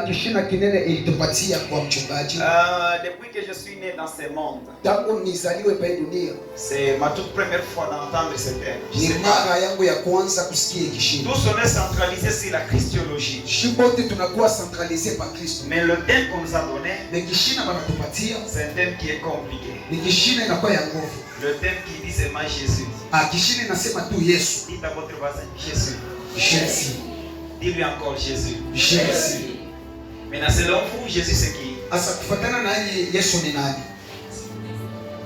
kishina kinene ilitupatia kwa mchungaji. Depuis que je suis né dans ce monde, Tangu nizaliwe pa dunia. c'est ma toute première fois d'entendre ce terme. Ni mara yangu ya kwanza kusikia kishina. Tous on est centralisé sur la christologie. Shibote tunakuwa centralisé par Kristo. Mais le thème qu'on nous a donné, Na kishina banatupatia c'est un thème qui est compliqué. ni kishina inakuwa ya nguvu. Le thème qui dit seulement Jésus. Kishina inasema tu Yesu. Dites à votre voisin Jésus. Jésus. Dis-lui encore Jésus. Jésus. Maintenant, selon vous, Jésus c'est qui? Asa kufatana na yeye Yesu ni nani?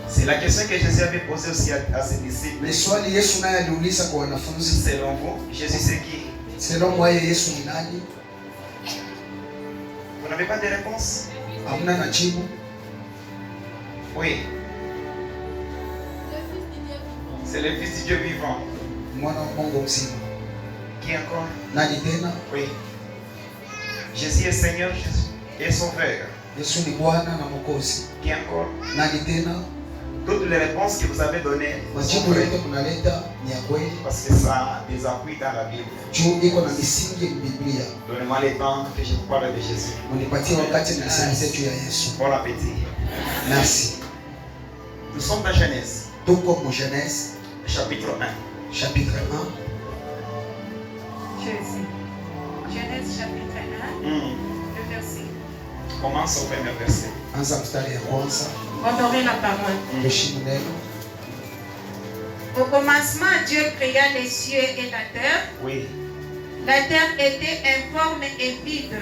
C'est la question que Jésus avait posée aussi à ses disciples. Ni swali Yesu naye aliuliza kwa wanafunzi. Selon vous, Jésus c'est qui? Selon moi Yesu ni nani? Vous n'avez pas de réponse? Hamna na jibu. Oui. C'est le Fils du Dieu vivant. Mwana wa Mungu mzima. Qui encore? Nani tena? Oui. Jésus est Seigneur, Jésus est Sauveur. Yesu ni Bwana na Mwokozi. Qui encore? Nani tena? Toutes les réponses que vous avez données sont Majibu vraies, yote kunaleta ni ya kweli. parce que ça a des appuis dans la Bible. Juu iko na misingi Biblia. Donnez-moi le temps que je vous parle de Jésus. Munipatie wakati nisemeze juu ya Yesu. Bon appétit. Merci. Nous sommes dans Genèse, Tuko mu Genèse chapitre 1. chapitre 1. Jésus. Genèse chapitre 1, le verset. Commence au premier verset. Anza mstari ya kwanza. Honorez la parole. Heshimu neno. Au commencement, Dieu créa les cieux et la terre. Oui. La terre était informe et vide.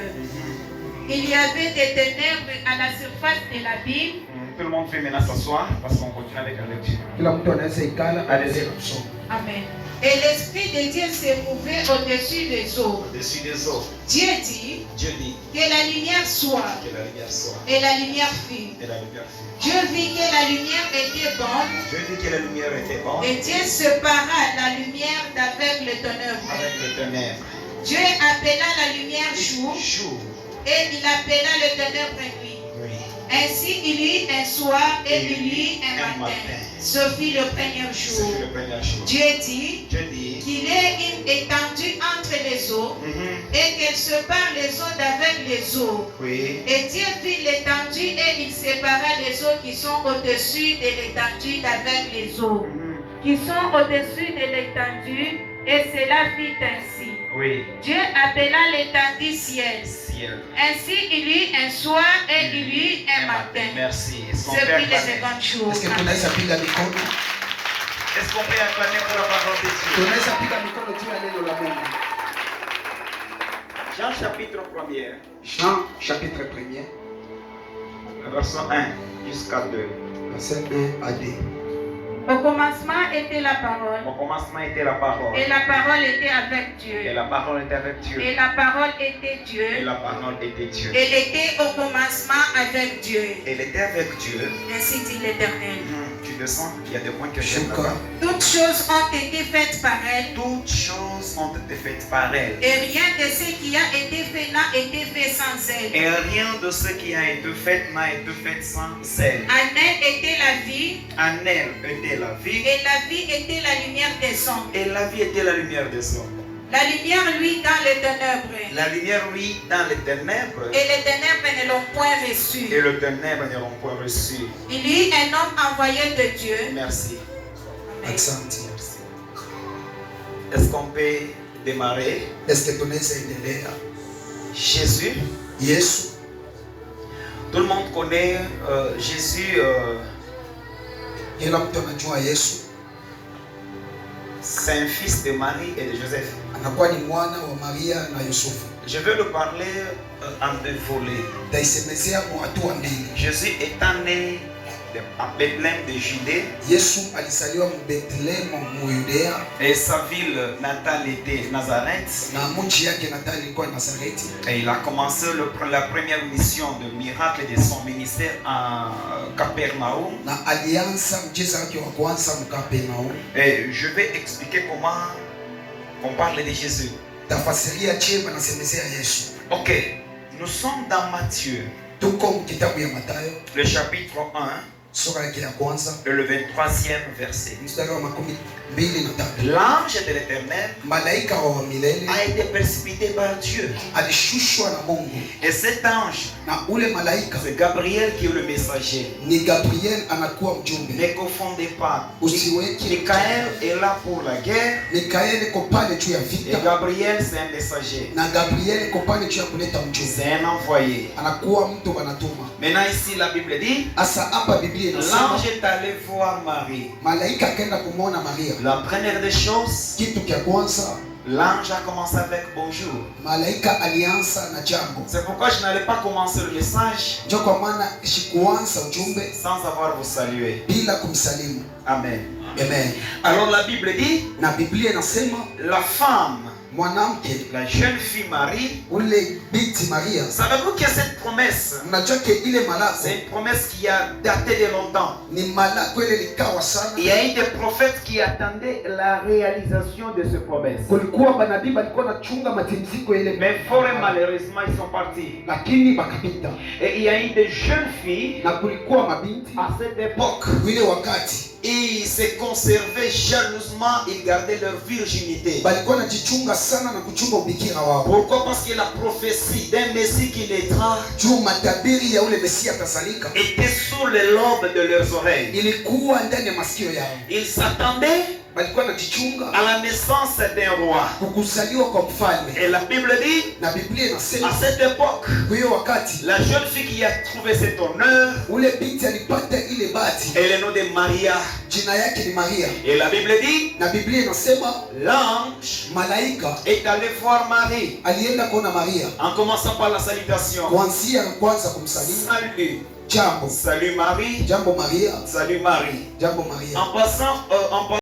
Il y avait des ténèbres à la surface de l'abîme. Tout le monde fait maintenant s'asseoir parce qu'on continue avec la lecture. Kila mtu anaweza ikala Allez-y. kusoma. Amen. Et l'Esprit de Dieu se mouvait au-dessus des eaux. Au-dessus des eaux, Dieu dit Dieu dit que la lumière soit. que la lumière soit. Et la lumière fut. Et la lumière fut. Dieu vit que la lumière était bonne. Dieu dit que la lumière était bonne Et Dieu sépara la lumière d'avec le ténèbre. avec le ténèbre. Dieu appela la lumière jour Jour. et il appela le ténèbre nuit. Oui. Ainsi il y eut un soir et il y eut un matin. Ce fut le premier C'est jour. le premier jour. Dieu dit Dieu dit. qu'il ait une étendue entre les eaux et qu'elle sépare les eaux d'avec les eaux. Oui. Et Dieu fit l'étendue et il sépara les eaux qui sont au-dessus de l'étendue d'avec les eaux qui sont au-dessus de l'étendue, et cela fit ainsi. Oui. Dieu appela l'étendue ciel. Ciel. Ainsi il y eut un soir et il y eut un matin. Merci. Est-ce qu'on Ce peut fut le acclamer? second jour. Est-ce que tunaweza piga mikono? Est-ce qu'on peut acclamer pour la parole de Dieu? Tunaweza piga mikono juu ya neno la Mungu. Jean chapitre 1er, Jean chapitre 1er, verset 1 jusqu'à 2. verset 1 à 2. Au commencement était la parole. Au commencement était la parole. Et la parole était avec Et Dieu. la parole était avec Dieu. Et la parole était Et Dieu. la parole était Dieu. Elle était au commencement avec Dieu. Elle était avec Dieu. Ainsi dit l'Éternel. Tu descends, il y a des points que j'aime Shuka. là-bas. Toutes choses ont été faites par elle. Toutes choses ont été faites par elle. Et rien de ce qui a été fait n'a été fait sans elle. Et rien de ce qui a été fait n'a été fait sans elle. En elle était la vie. En elle était la vie. Et la vie était la lumière des hommes. Et la vie était la lumière des hommes. La lumière, lui, dans les ténèbres. La lumière, oui, dans les ténèbres. Et les ténèbres ne l'ont point reçu. Et le ténèbre ne l'ont point reçu. Il y eut un homme envoyé de Dieu. Merci. Amen. Asante. Merci. Est-ce qu'on peut démarrer? Est-ce que tunaweza endelea? Jésus. Yesu. Tout le monde connaît Jésus. Kila mtu anajua Yesu. C'est un fils de Marie et de Joseph. Anakuwa ni mwana wa Maria na Yusufu. Je vais le parler en deux volets. Taisemezea kwa hatua mbili. Jésus étant né à Bethléem de Judée. Yesu alizaliwa mu Bethlehem mu Yudea. Et sa ville natale était Nazareth. Na mji yake natali ilikuwa Nazareti. Et il a commencé la première mission de miracle de son ministère à Capernaum. Na alianza mchezo wake wa kwanza mu Kapernaum. Et je vais expliquer comment on parle de Jésus. Tafasiria chema na semezea Yesu. Ok, nous sommes dans Matthieu, Tuko mu kitabu ya Mathayo le chapitre 1. sura yake ya kwanza le 23e verset. mstari wa 23. L'ange de l'Éternel Malaika wa milele a été précipité par Dieu. alishushwa na Mungu, Et cet ange, na ule malaika c'est Gabriel qui est le messager. ni Gabriel, anakuwa mjumbe. Ne confondez pas. Usiweke Michael est là pour la guerre Mikaeli iko pale juu ya et vita, Gabriel c'est un messager. na Gabriel iko pale juu ya kuleta mjumbe, C'est un envoyé. anakuwa mtu wanatuma. Maintenant ici la Bible dit, Asa hapa Biblia inasema l'ange est allé voir Marie. malaika akaenda kumwona Maria. La première des choses, Kitu kya kwanza l'ange a commencé avec bonjour. malaika alianza na jambo. C'est pourquoi je n'allais pas commencer le message Ndio kwa maana sikuanza ujumbe sans avoir vous saluer. bila kumsalimu. Amen. Amen. Alors la Bible dit, Na Biblia inasema la femme, mwanamke la jeune fille Marie, ule binti Maria, savez-vous que cette promesse, mnajua ke ile malako c'est une promesse qui a daté de longtemps. ni malako ile likawa sana. Il y a eu des prophètes qui attendaient la réalisation de cette promesse. Kulikuwa manabii walikuwa nachunga matimziko ile, Mais fort et malheureusement, ils sont partis. lakini bakapita. Et il y a eu des jeunes filles Na kulikuwa mabinti à cette époque. ile wakati Ils se conservaient jalousement, ils gardaient leur virginité. balikuwa najichunga sana na kuchunga ubikira wao. Pourquoi? Parce que la prophétie d'un Messie qui naîtra Juu matabiri ya ule Mesia atazalika était sous les lobes de leurs oreilles. ilikuwa ndani ya masikio yao. Ils s'attendaient Balikuwa najichunga à la naissance d'un roi. kukuzaliwa kwa mfalme. Et la Bible dit, Na Biblia à inasema cette époque, kwa hiyo wakati la jeune fille qui a trouvé cet honneur ule binti alipata ile bahati, est le nom de Maria. jina yake ni Maria. Et la Bible dit, Na Biblia inasema l'ange malaika est allé voir Marie. alienda kuona Maria, En commençant par la salutation. kuanzia kwanza kumsalimu Salut. jambo, Salut Marie. jambo Maria, Salut Marie. jambo Maria. En passant,